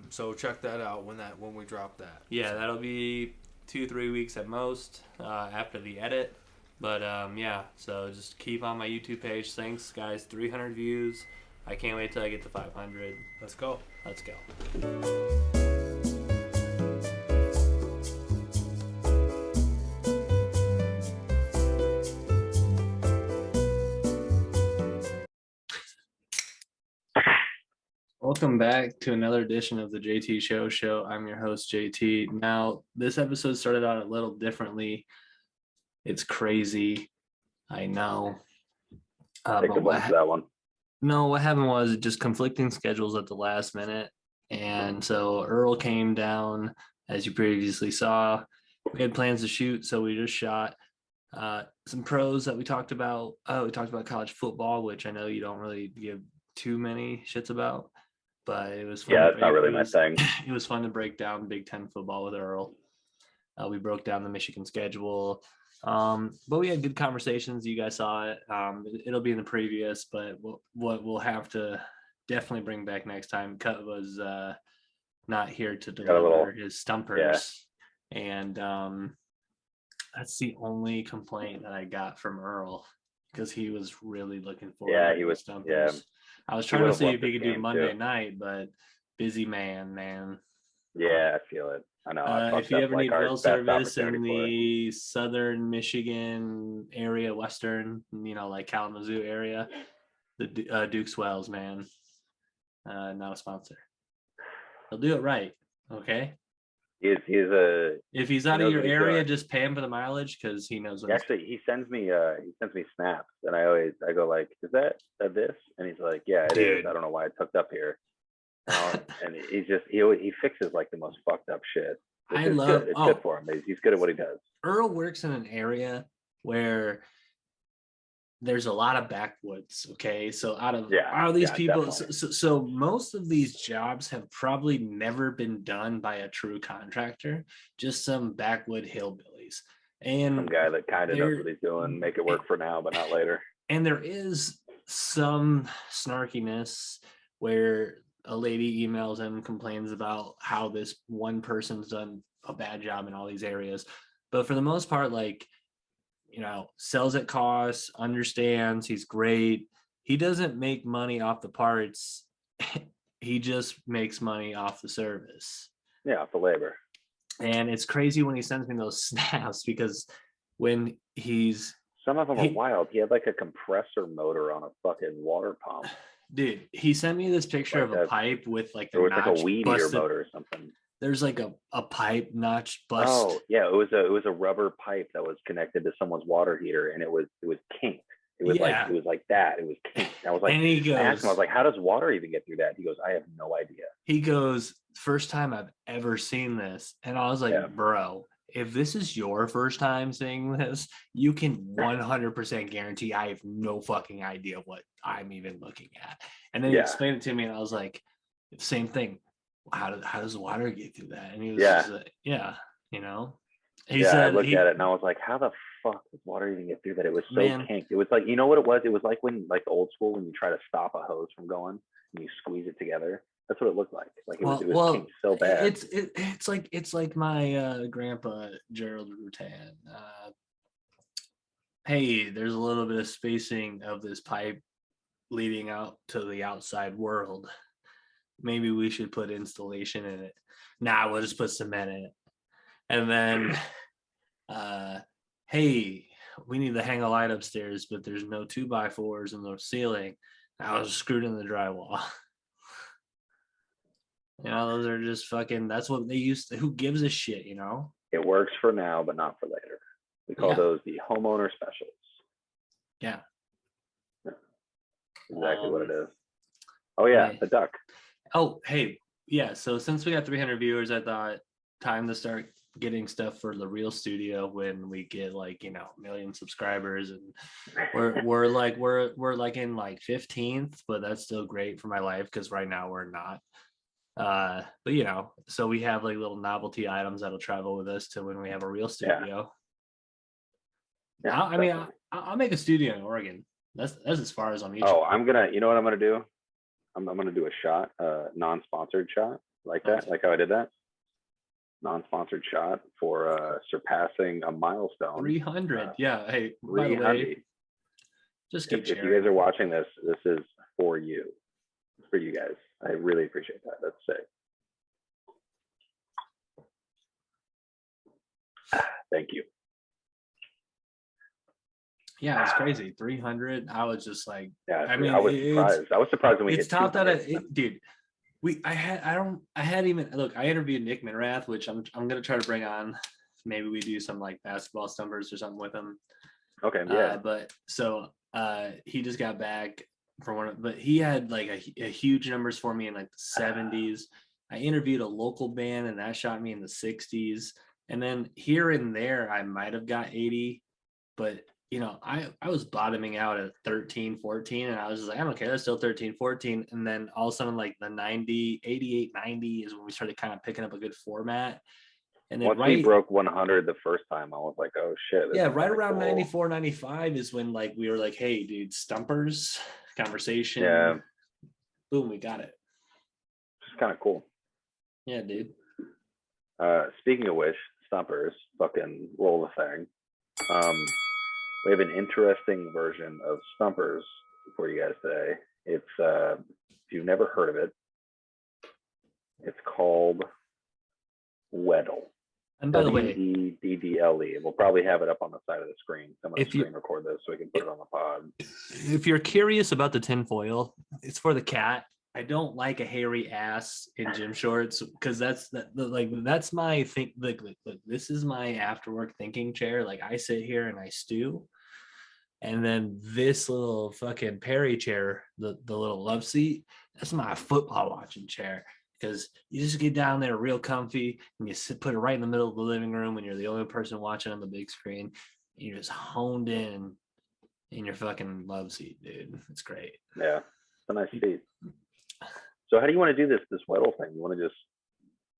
So check that out when we drop that. Yeah, that'll be 2-3 weeks at most after the edit. But yeah, so just keep on my YouTube page. Thanks, guys. 300 views. I can't wait till I get to 500. Let's go. Let's go. Welcome back to another edition of the JT Show. I'm your host, JT. Now, this episode started out a little differently. It's crazy. I know. Take the blame for that one. No, what happened was just conflicting schedules at the last minute. And so Earl came down, as you previously saw. We had plans to shoot, so we just shot some pros that we talked about. We talked about college football, which I know you don't really give too many shits about. But it was fun. Yeah, it's not really my thing. It was fun to break down Big Ten football with Earl. We broke down the Michigan schedule. But we had good conversations. You guys saw it. It'll be in the previous, but what we'll have to definitely bring back next time. Cut was not here to deliver his stumpers. Yeah. And that's the only complaint that I got from Earl, because he was really looking forward to the stumpers. Yeah. I was trying to see if he could do Monday night, but busy man. Yeah, I feel it. I know. If you ever need rail service in the southern Michigan area, western, like Kalamazoo area, the Duke's Wells, man. Not a sponsor. He'll do it right. Okay. If he's out of your area, just pay him for the mileage, because he knows what. Actually, he sends me snaps, and I go like, is that this? And he's like, yeah, it is. I don't know why it's hooked up here. And he fixes like the most fucked up shit. It's good for him. He's good at what he does. Earl works in an area where there's a lot of backwoods. Okay, so out of these people, so most of these jobs have probably never been done by a true contractor, just some backwood hillbillies and some guy that kind of knows what he's doing, make it work for now but not later. And there is some snarkiness where a lady emails him, complains about how this one person's done a bad job in all these areas. But for the most part, sells at cost, understands, he's great. He doesn't make money off the parts. He just makes money off the service. Yeah, off the labor. And it's crazy when he sends me those snaps, because when some of them are wild. He had like a compressor motor on a fucking water pump. Dude, he sent me this picture of a pipe with like the notch, like a weed eater motor or something. There's like a pipe notch bust. Oh yeah, it was a rubber pipe that was connected to someone's water heater, and it was kinked. It was like that. It was kinked. I was like, and he goes, I asked him, I was like, how does water even get through that? He goes, I have no idea. He goes, first time I've ever seen this, and I was like, bro, if this is your first time seeing this, you can 100% guarantee I have no fucking idea what I'm even looking at. And then he explained it to me, and I was like, same thing. How does water get through that? And he was just like, He said, I looked at it and I was like, how the fuck does water even get through that? It was so kinked. It was like, you know what it was? It was like when, like old school, when you try to stop a hose from going and you squeeze it together. That's what it looked like. Like it was kinked so bad. It's like my grandpa Gerald Rutan. Hey, there's a little bit of spacing of this pipe leading out to the outside world. Maybe we should put insulation in it. Nah, we'll just put cement in it. And then, hey, we need to hang a light upstairs, but there's no 2x4s in the ceiling. I was screwed in the drywall. Those are just fucking, that's what they used to, who gives a shit, It works for now, but not for later. We call those the homeowner specials. Yeah. Exactly what it is. Oh yeah, the duck. Oh, hey, yeah. So since we got 300 viewers, I thought time to start getting stuff for the real studio when we get like, a million subscribers, and we're like in like 15th, but that's still great for my life because right now we're not. But so we have like little novelty items that'll travel with us to when we have a real studio. Yeah, I mean, definitely. I'll make a studio in Oregon. That's as far as I'm reaching. Oh, I'm gonna. You know what I'm gonna do? I'm gonna do a shot, non-sponsored shot like that, like how I did that. Non-sponsored shot for surpassing a milestone. 300. Yeah. Hey, by the way, 300. just keep If you sharing. guys are watching this, this is for you. It's for you guys. I really appreciate that. That's sick. Thank you. Yeah, it's crazy. 300. I was just like, Yeah, I mean, I was surprised. I was surprised when we it's hit topped out 200. at dude. I had even look. I interviewed Nick Minrath, which I'm gonna try to bring on. Maybe we do some like basketball stumpers or something with him. Okay, yeah. But so he just got back from one, but he had like a huge numbers for me in like the 70s. I interviewed a local band and that shot me in the 60s. And then here and there, I might have got 80, but you know, I was bottoming out at 13, 14, and I was just like, I don't care, that's still 13, 14. And then all of a sudden, like the 90, 88, 90 is when we started kind of picking up a good format. And then Once we broke 100 the first time, I was like, oh shit. Yeah, right around 94, 95 is when like we were like, hey, dude, stumpers, conversation. Yeah. Boom, we got it. It's kind of cool. Yeah, dude. Speaking of which, stumpers, fucking roll the thing. We have an interesting version of stumpers for you guys today. It's if you've never heard of it, it's called Weddle. And by the way, Weddle. We'll probably have it up on the side of the screen. I'm going to screen record this so we can put it on the pod. If you're curious about the tinfoil, it's for the cat. I don't like a hairy ass in gym shorts because that's my thing. Like, this is my after work thinking chair. Like I sit here and I stew. And then this little fucking Perry chair, the little love seat, that's my football watching chair. Because you just get down there real comfy and you put it right in the middle of the living room and you're the only person watching on the big screen. You're just honed in your fucking love seat, dude. It's great. Yeah, it's a nice seat. So how do you want to do this Weddle thing? You want to just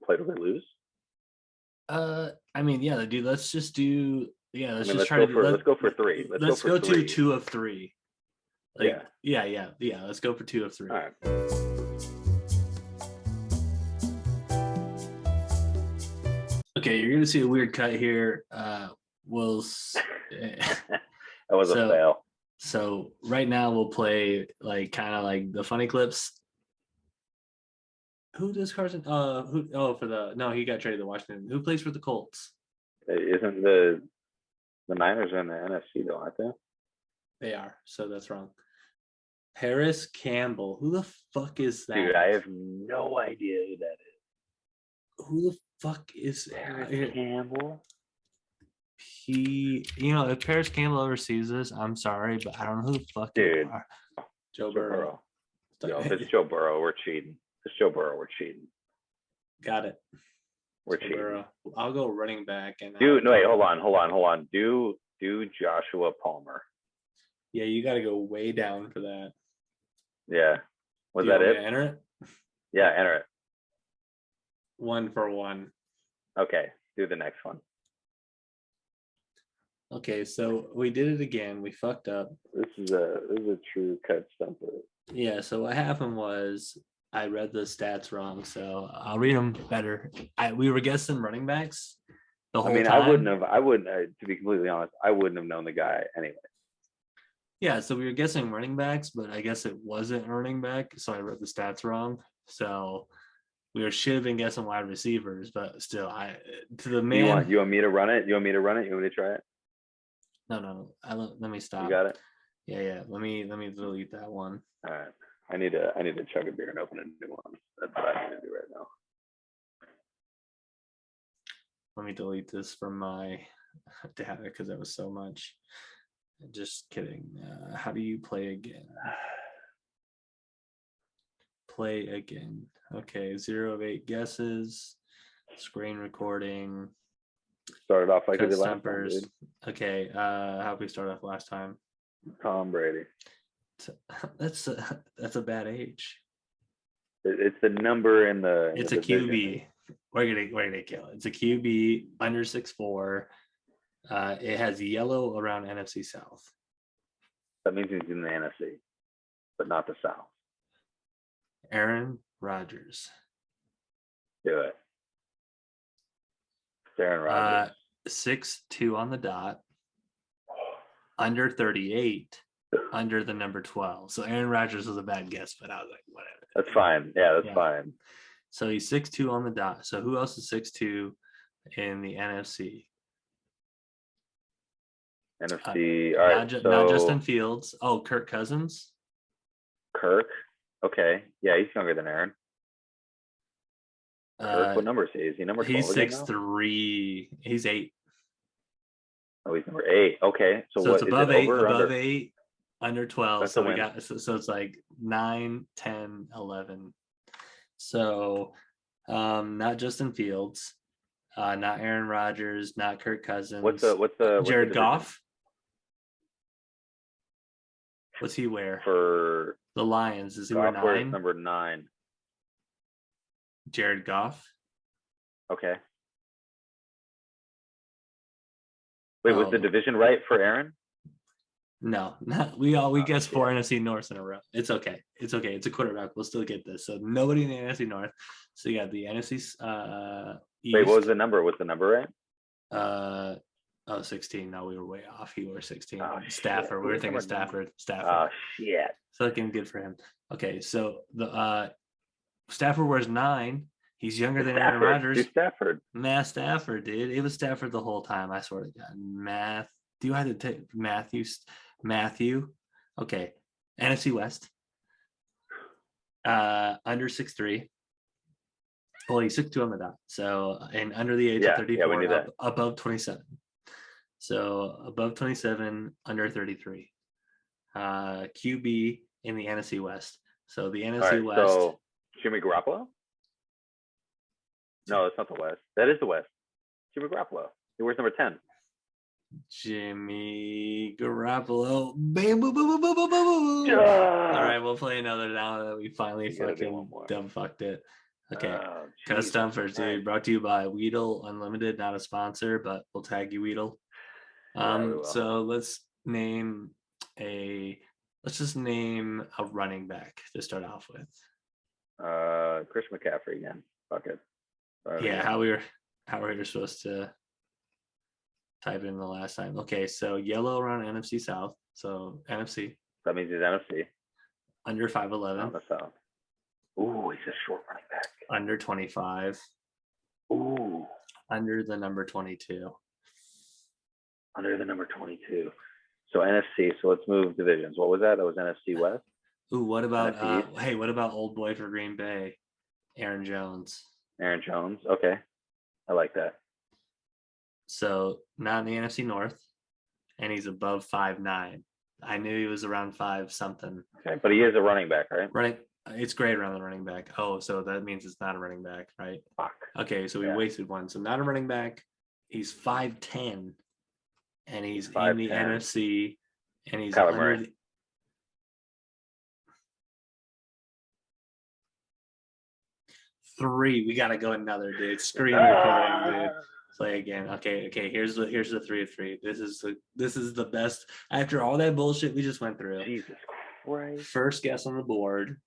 play till we lose? I mean, yeah, dude. Let's just do. Yeah, let's go for three. Let's go to 2 of 3. Like, yeah. Let's go for 2 of 3. All right. Okay, you're gonna see a weird cut here. That was a fail. So right now we'll play like kind of like the funny clips. Who does Carson? He got traded to Washington. Who plays for the Colts? Isn't the Niners are in the NFC though, aren't they? They are, so that's wrong. Paris Campbell. Who the fuck is that? Dude, I have no idea who that is. Who the fuck is Paris Campbell? If Paris Campbell ever sees this, I'm sorry, but I don't know who the fuck you are. Joe Burrow. Yo, if it's Joe Burrow, we're cheating. If it's Joe Burrow, we're cheating. Got it. We're cheating. Burrow. I'll go running back and hold on. Do Joshua Palmer. Yeah, you got to go way down for that. Yeah. Was that it? Enter it? Yeah, enter it. 1 for 1. Okay, do the next one. Okay, so we did it again. We fucked up. This is a true cut stumper. Yeah, so what happened was I read the stats wrong, so I'll read them better. We were guessing running backs the whole time. I wouldn't, to be completely honest, I wouldn't have known the guy anyway. Yeah, so we were guessing running backs, but I guess it wasn't running back, so I read the stats wrong. So we should have been guessing wide receivers, but still, You want me to run it? You want me to try it? No. Let me stop. You got it? Yeah. Let me delete that one. All right. I need to chug a beer and open a new one. That's what I need to do right now. Let me delete this from my data because that was so much. Just kidding. How do you play again? Play again. Okay, 0 of 8 guesses. Screen recording. Started off like we did last time. Okay, how did we start off last time? Tom Brady. That's a bad age. It's the number in the. It's a QB. We're gonna kill it. It's a QB under 6'4". It has yellow around NFC South. That means he's in the NFC, but not the South. Aaron Rodgers. Do it. It's Aaron Rodgers. 6'2" on the dot. Under 38. Under the number 12. So Aaron Rodgers was a bad guess, but I was like, whatever. That's fine. Yeah, that's fine. So he's 6'2" on the dot. So who else is 6'2" in the NFC? NFC. All right. Not Justin Fields. Oh, Kirk Cousins. Kirk. Okay. Yeah, he's younger than Aaron. Kirk, what number is he? Is he number 12? He's 6'3". He's 8. Oh, he's number 8. Okay. So what it's above is it 8, over above under? 8, under 12. That's So a we win. got so it's like 9, 10, 11. So not Justin Fields, not Aaron Rodgers, not Kirk Cousins. What's the Jared division? Goff? What's he wear? For The Lions. Is he wear Goff wears 9? number 9. Jared Goff. Okay. Wait, was the division right for Aaron? No, we guessed 4 NFC North in a row. It's okay. It's a quarterback. We'll still get this. So nobody in the NFC North. So you got the NFC East. Wait, what was the number? Was the number right? 16. No, we were way off. He wore 16. Oh, Stafford. shit. We were thinking Stafford. Oh shit. So looking good for him. Okay, so the Stafford wears 9. He's younger than Aaron Rodgers. Dude, Stafford. Stafford, dude. It was Stafford the whole time. I swear to God. Do you have to take Matthew? Okay. NFC West. Under 6'3". Well, he's 6'2" on the dot. So, and under the age of 34, we knew that. above 27. So above 27, under 33. QB in the NFC West. So the NFC West. So Jimmy Garoppolo? No, it's not the West. That is the West. Jimmy Garoppolo. He wears number 10. Jimmy Garoppolo. Bam, boom, boom, boom, boom, boom, boom. Yeah. All right, we'll play another now that we finally fucking dumb fucked it. Okay. Custom first, dude. Brought to you by Weedle Unlimited, not a sponsor, but we'll tag you, Weedle. So let's just name a running back to start off with. Chris McCaffrey again. Fuck it. Yeah, how we were supposed to type in the last time. Okay, so yellow around NFC South. So NFC. That means he's NFC. Under 5'11". On the South. Ooh, he's a short running back. Under 25. Ooh. Under the number 22. Under the number 22. So NFC. So let's move divisions. What was that? That was NFC West. Ooh, what about what about old boy for Green Bay? Aaron Jones. Aaron Jones. Okay. I like that. So not in the NFC North, and he's above 5'9". I knew he was around 5 something. Okay, but he is a running back, right? Right. It's great around the running back. Oh, so that means it's not a running back, right? Fuck. Okay, so we wasted one. So not a running back. He's 5'10", and he's in the NFC, and he's Kyler under Murray. 3. We gotta go another, dude. Screen recording, dude. Play again. Okay. Here's the 3 of 3. This is the best. After all that bullshit we just went through. Jesus Christ. First guess on the board.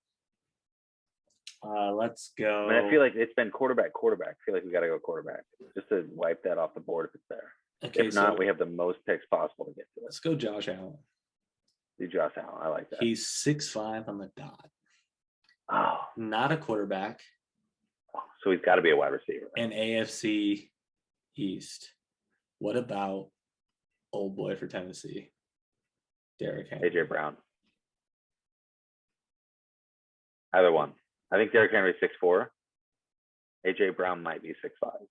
Let's go. I mean, I feel like it's been quarterback. I feel like we got to go quarterback just to wipe that off the board if it's there. Okay, if not, we have the most picks possible to get to it. Let's go Josh Allen. Do Josh Allen. I like that. He's 6'5" on the dot. Oh. Not a quarterback. So he's got to be a wide receiver. And AFC East. What about old boy for Tennessee? Derrick Henry. AJ Brown. Either one. I think Derrick Henry's 6'4". AJ Brown might be 6'5".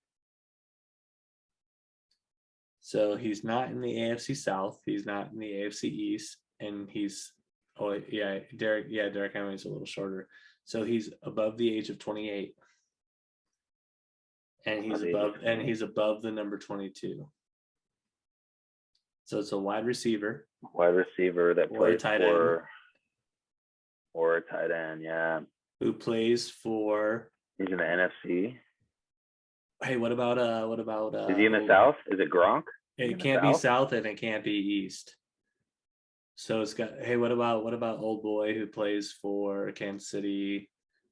So he's not in the AFC South. He's not in the AFC East, and Derrick Henry's a little shorter. So he's above the age of 28, and he's above the number 22. So it's a wide receiver. Wide receiver that plays tight end. Or a tight end, yeah. Who plays for? He's in the NFC. Hey, what about Is he in the South? Is it Gronk? It In the can't be South? South and it can't be East. So it's got. Hey, what about old boy who plays for Kansas City,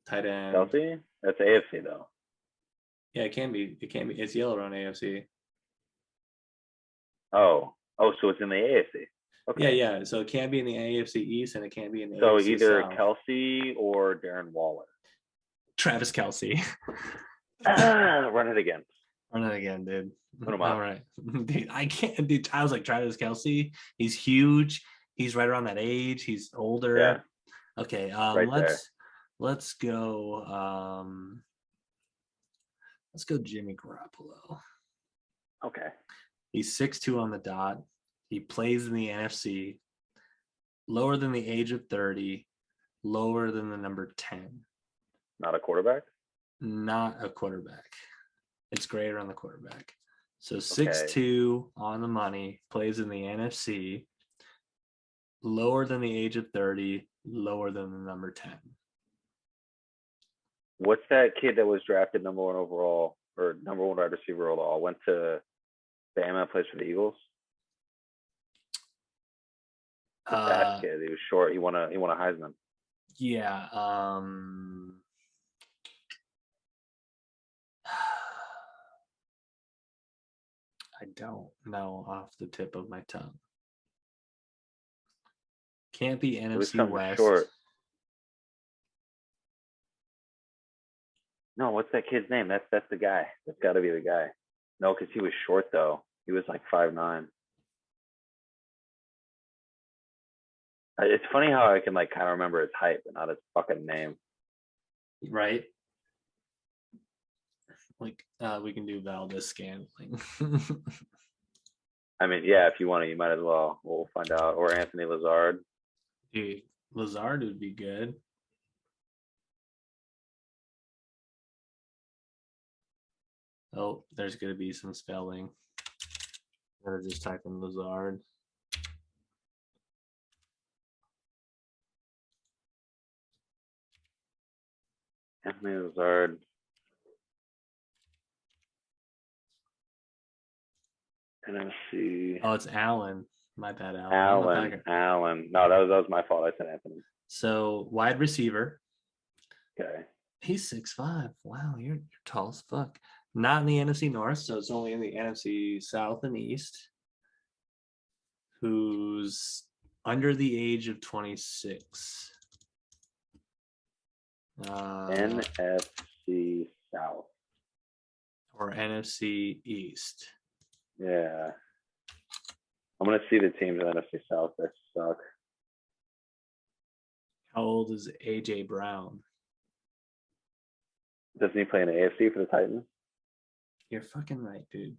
tight end? Kelsey? That's AFC though. Yeah, it can be. It can be. It's yellow on AFC. Oh, so it's in the AFC. Okay. Yeah. So it can't be in the AFC East and it can't be in the So AFC either South. Kelsey or Darren Waller. Travis Kelsey. Run it again. Run it again, dude. Put him up. All right, dude. I can't, dude. I was like Travis Kelsey. He's huge. He's right around that age. He's older. Yeah. Okay. Right there. Let's go. Let's go Jimmy Garoppolo. Okay. He's 6'2" on the dot. He plays in the NFC. Lower than the age of 30. Lower than the number 10. Not a quarterback? Not a quarterback. It's greater on the quarterback. So 6'2" on the money, plays in the NFC, lower than the age of 30, lower than the number 10. What's that kid that was drafted number 1 overall or number 1 wide receiver overall? Went to Bama, plays for the Eagles. That kid, he was short. He won a Heisman. Yeah. I don't know off the tip of my tongue. Can't be NFC West. Short. No, what's that kid's name? That's the guy. That's got to be the guy. No, because he was short though. He was like 5'9". It's funny how I can like kind of remember his height, but not his fucking name. Right. Like we can do Valdez Scantling. I mean, yeah, if you want to, you might as well. We'll find out. Or Anthony Lazard. Dude, Lazard would be good. Oh, there's going to be some spelling. I'm going to just type in Lazard. Anthony Lazard. NFC. Oh, it's Allen. My bad, Allen. Allen. No, that was my fault. I said Anthony. So wide receiver. Okay. He's 6'5". Wow, you're tall as fuck. Not in the NFC North, so it's only in the NFC South and East. Who's under the age of 26. NFC South. Or NFC East. Yeah. I'm going to see the teams in NFC South that suck. How old is AJ Brown? Doesn't he play in the AFC for the Titans? You're fucking right, dude.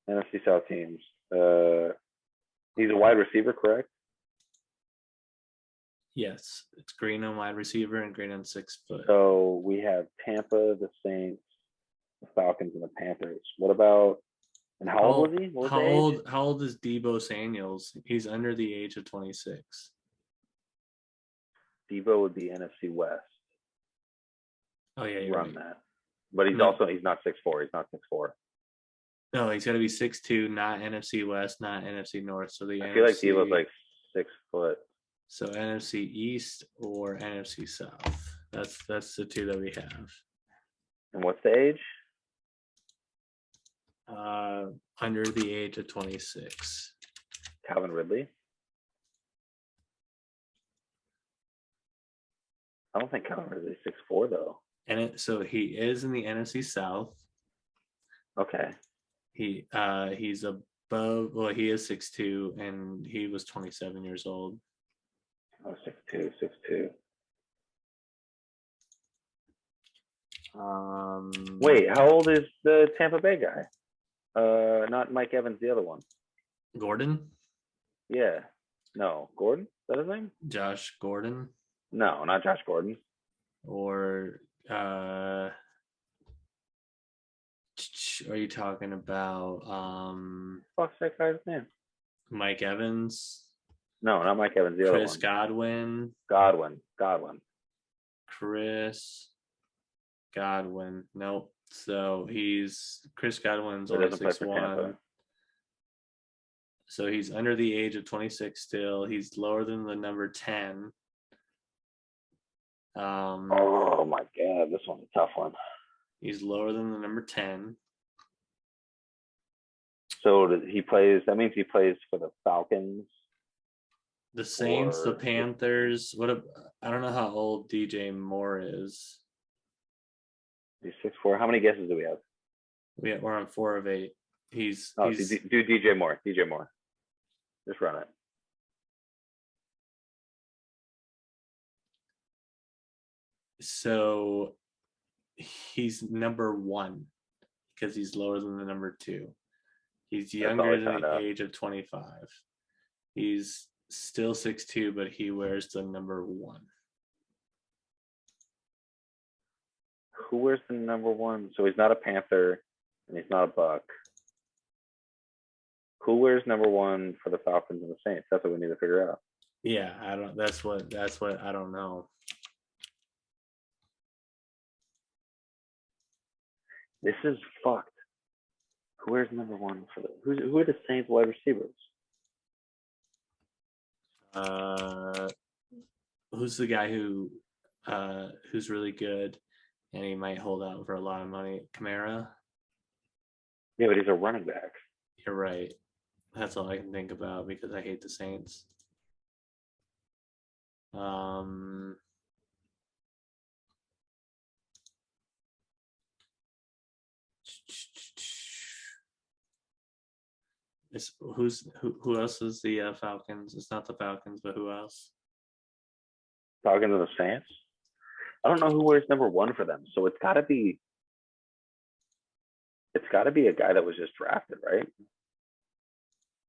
NFC South teams. He's a wide receiver, correct? Yes. It's green on wide receiver and green on 6 foot. So we have Tampa, the Saints, the Falcons, and the Panthers. What about, and how old was he? What was how old is Deebo Samuels? He's under the age of 26. Deebo would be NFC West. Oh yeah, you're run right. that. But he's not 6'4". He's not 6'4". No, he's got to be 6'2", not NFC West, not NFC North. So I feel like Deebo's like 6 foot. So NFC East or NFC South. That's the two that we have. And what's the age? Under the age of 26. Calvin Ridley. I don't think Calvin Ridley's 6'4" though. And so he is in the NFC South. Okay. He's above. Well, he is 6'2", and he was 27 years old. Oh, 6'2". Wait, how old is the Tampa Bay guy? Not Mike Evans, the other one. Gordon? Yeah. No, Gordon? Is that his name? Josh Gordon? No, not Josh Gordon. Or are you talking about What's that guy's name? Mike Evans? No, not Mike Evans, the other one. Chris Godwin? Godwin. Chris Godwin. Nope. So Chris Godwin's He only doesn't play for 6'1". Tampa. So he's under the age of 26 still. He's lower than the number 10. Oh my God, this one's a tough one. He's lower than the number 10. So he plays. That means he plays for the Falcons. The Saints, the Or- Panthers. I don't know how old DJ Moore is. He's 6'4". How many guesses do we have? We're on 4 of 8. He's Do DJ Moore. DJ Moore. Just run it. So he's number 1 because he's lower than the number 2. He's younger than the age of 25. He's still 6'2", but he wears the number 1. Who wears the number 1? So he's not a Panther and he's not a Buck. Who wears number 1 for the Falcons and the Saints? That's what we need to figure out. Yeah, I don't. That's what I don't know. This is fucked. Who wears number 1 for the? Who are the Saints wide receivers? Who's the guy who's really good and he might hold out for a lot of money? Kamara. Yeah, but he's a running back. You're right. That's all I can think about because I hate the Saints. Who else is the Falcons? It's not the Falcons, but who else? Falcons and the Saints. I don't know who wears number 1 for them. So it's got to be a guy that was just drafted, right?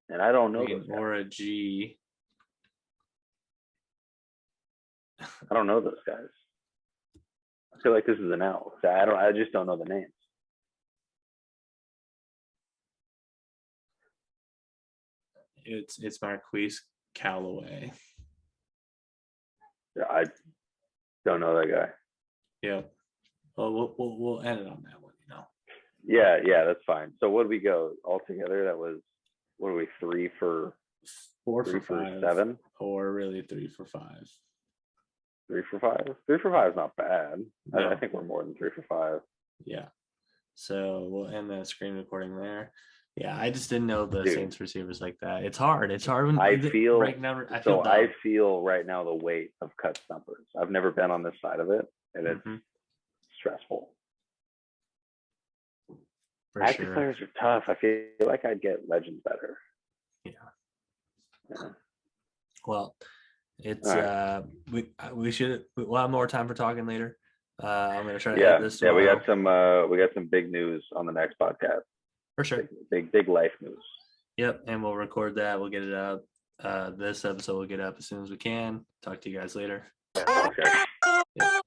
And I don't know those guys. Or a G. I don't know those guys. I feel like this is an L. I just don't know the names. It's Marquise Callaway. Yeah, I don't know that guy. Yeah. Well, we'll end it on that one, Yeah, that's fine. So what did we go all together? That was, what are we, 3 for 4 3 for 5, 7? or really 3 for 5. 3 for 5. 3 for 5 is not bad. No. I think we're more than 3 for 5. Yeah. So we'll end that screen recording there. Yeah, I just didn't know the Dude. Saints receivers like that. It's hard. It's hard when I feel right now. I feel right now the weight of cut stumpers. I've never been on this side of it, and it's stressful. for Active sure. players are tough. I feel like I'd get legends better. Yeah. Well, it's All we'll have more time for talking later. I'm gonna try to Yeah, edit this. yeah. Tomorrow. We got some big news on the next podcast. For sure. Big life news. Yep, and we'll record that. We'll get it up. This episode will get up as soon as we can. Talk to you guys later. Okay. Yep.